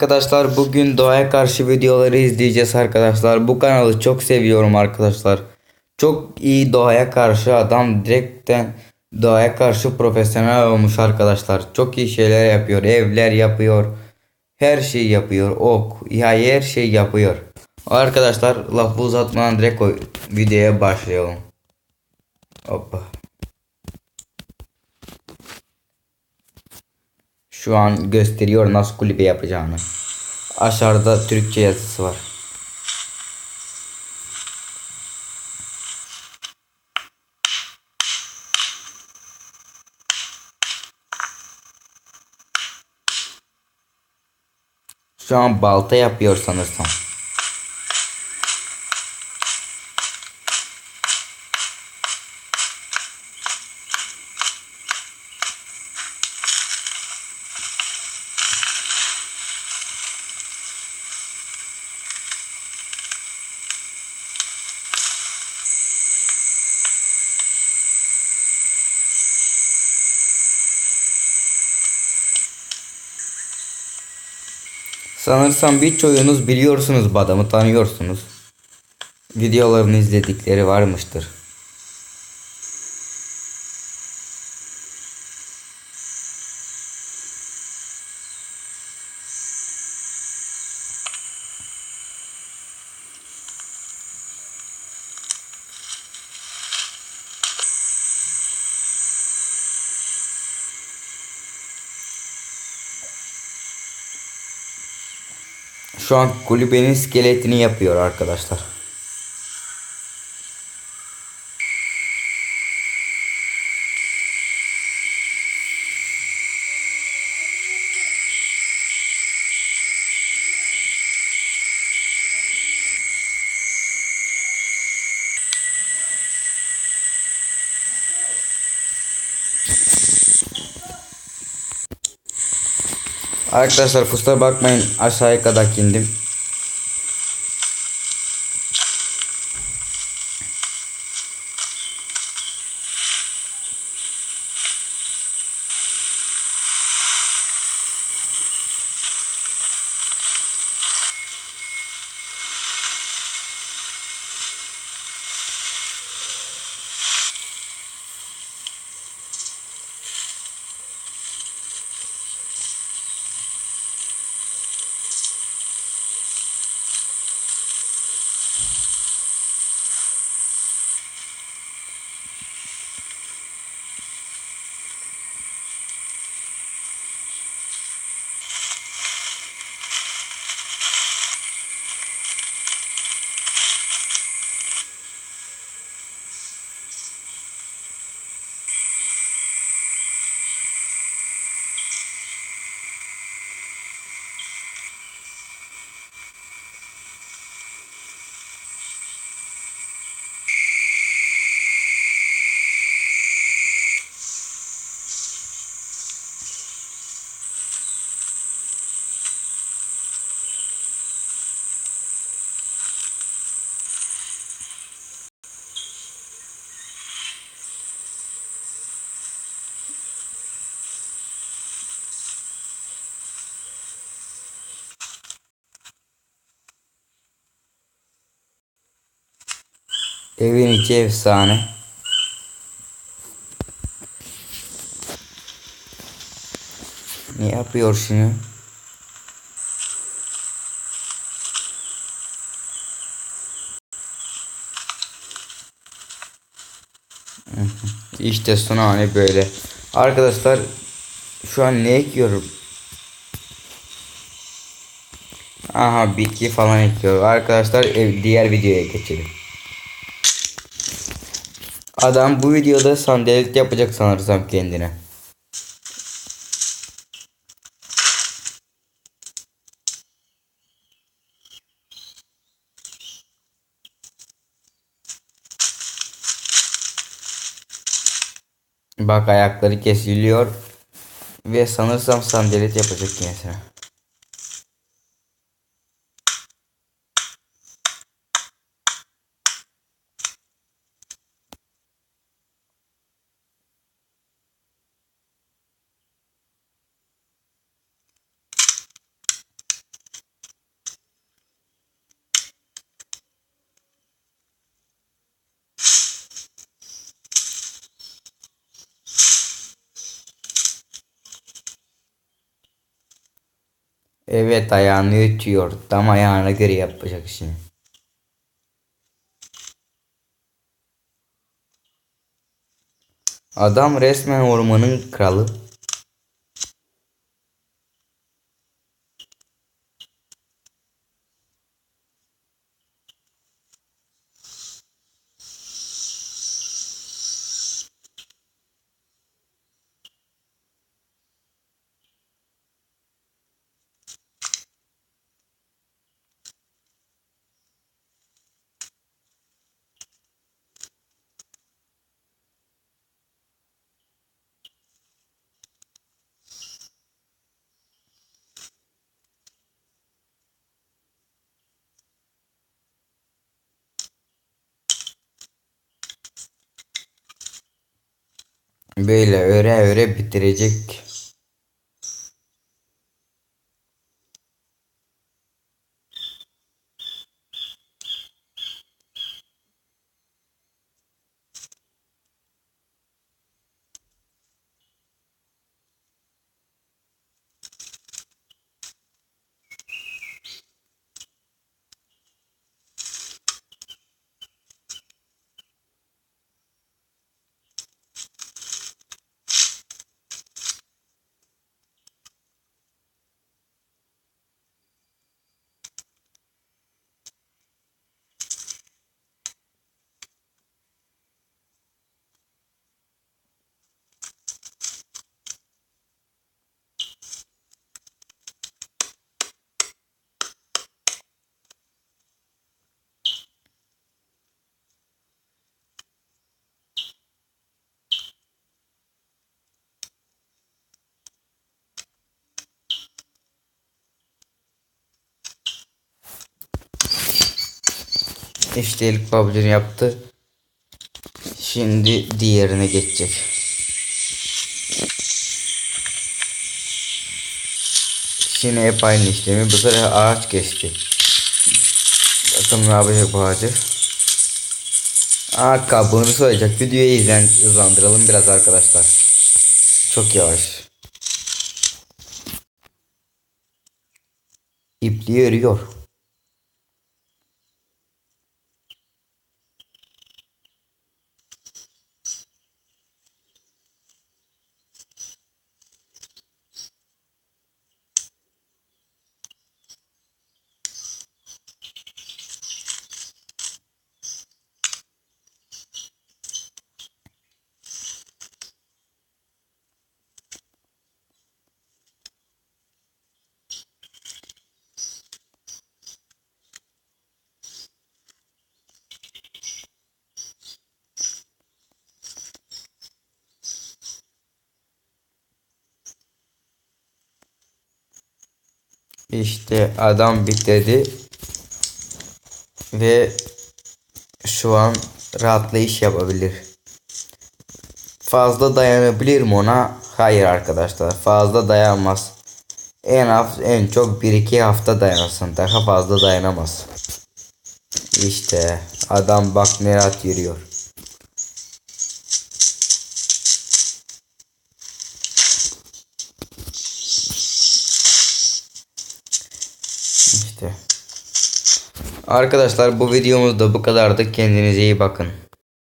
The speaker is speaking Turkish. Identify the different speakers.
Speaker 1: Arkadaşlar bugün doğaya karşı videoları izleyeceğiz arkadaşlar. Bu kanalı çok seviyorum arkadaşlar. Çok iyi doğaya karşı adam direkten doğaya karşı profesyonel olmuş arkadaşlar. Çok iyi şeyler yapıyor. Evler yapıyor. Her şey yapıyor. Ok. Ya her şey yapıyor. Arkadaşlar lafı uzatmadan direkt videoya başlayalım. Hoppa. Şu an gösteriyor nasıl kulübe yapacağını. Aşağıda Türkçe yazısı var. Şu an balta yapıyor sanırsam. Sanırsam birçoğunuz biliyorsunuz bu adamı, tanıyorsunuz. Videolarını izledikleri varmıştır. Şu an kulübenin iskeletini yapıyor arkadaşlar. Arkadaşlar kusura bakmayın, aşağıya kadar indim. Evin içi efsane. Ne yapıyor şimdi? İşte son hali böyle. Arkadaşlar şu an ne ekiyorum? Aha, bitki falan ekiyor. Arkadaşlar diğer videoya geçelim. Adam bu videoda sandalet yapacak sanırsam kendine. Bak, ayakları kesiliyor ve sanırsam sandalet yapacak kendisine. Evet, ayağını ütüyor. Tam ayağına göre yapacak işini. Adam resmen ormanın kralı. Böyle öre öre bitirecek. İşte ilk babacını yaptı. Şimdi diğerine geçecek. Şimdi hep aynı işlemi. Bu sefer ağaç geçti. Bakalım ne yapacak bu ağacı. Ağaç kabuğunu soyacak. Videoyu hızlandıralım biraz arkadaşlar. Çok yavaş. İpliği örüyor. İşte adam bitirdi ve şu an rahatlayış yapabilir. Fazla dayanabilir mi ona? Hayır arkadaşlar, fazla dayanmaz. En çok 1-2 hafta dayansın, daha fazla dayanamaz. İşte adam bak ne rahat yürüyor. İşte. Arkadaşlar bu videomuz da bu kadardı. Kendinize iyi bakın.